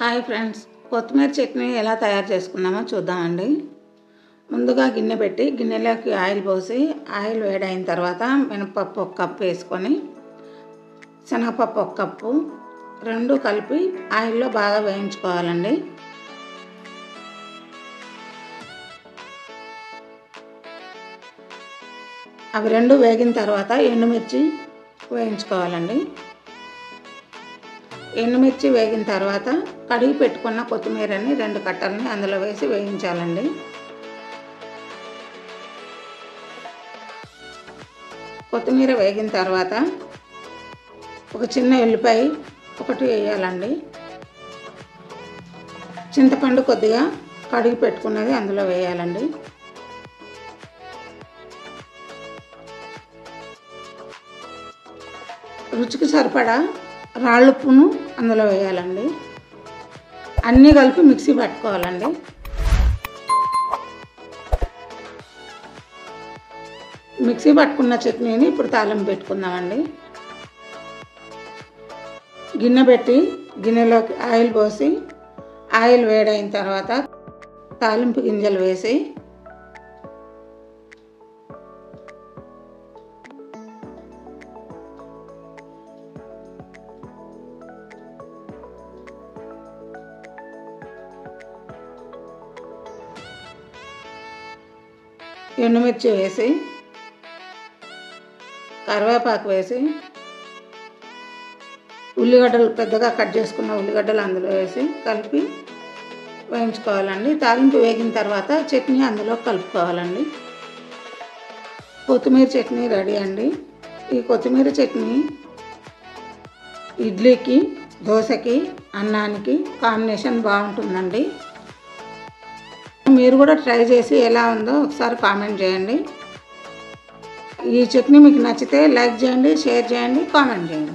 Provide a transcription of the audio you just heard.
Hi friends, కొత్తిమీర చట్నీ ఎలా తయారు చేసుకుందామో చూద్దామండి. ముందుగా గిన్నె పెట్టి గిన్నెలోకి ఆయిల్ పోసి ఆయిల్ వేడైన తర్వాత మినపప్పు 1 కప్పు వేసుకొని శనగపప్పు 1 కప్పు రెండు కలిపి ఆయిల్లో బాగా వేయించుకోవాలండి. అవి రెండు వేగిన తర్వాత ఎండుమిర్చి వేయించుకోవాలండి. ఎండుమిర్చి వేగిన తర్వాత కడిగి పెట్టుకున్న కొత్తిమీరని 2 కట్టలని అందులో వేసి వేయించాలండి. కొత్తిమీర వేగిన తర్వాత ఒక చిన్న ఉల్లిపాయ 1 వేయాలండి. చింతపండు కొద్దిగా కడిగి పెట్టుకున్నది అందులో వేయాలండి. రుచికి సరిపడా రాళ్ళుప్పును అందులో వేయాలండి. అన్నీ కలిపి మిక్సీ పట్టుకోవాలండి. మిక్సీ పట్టుకున్న చట్నీని ఇప్పుడు తాలింపు పెట్టుకుందామండి. గిన్నె పెట్టి గిన్నెలోకి ఆయిల్ పోసి ఆయిల్ వేడైన తర్వాత తాలింపు గింజలు వేసి ఎండుమిర్చి వేసి కరివేపాకు వేసి ఉల్లిగడ్డలు పెద్దగా కట్ చేసుకున్న ఉల్లిగడ్డలు అందులో వేసి కలిపి వేయించుకోవాలండి. తాలింపు వేగిన తర్వాత చట్నీ అందులో కలుపుకోవాలండి. కొత్తిమీర చట్నీ రెడీ అండి. ఈ కొత్తిమీర చట్నీ ఇడ్లీకి, దోశకి, అన్నానికి కాంబినేషన్ బాగుంటుందండి. మీరు కూడా ట్రై చేసి ఎలా ఉందో ఒకసారి కామెంట్ చేయండి. ఈ చట్నీ మీకు నచ్చితే లైక్ చేయండి, షేర్ చేయండి, కామెంట్ చేయండి.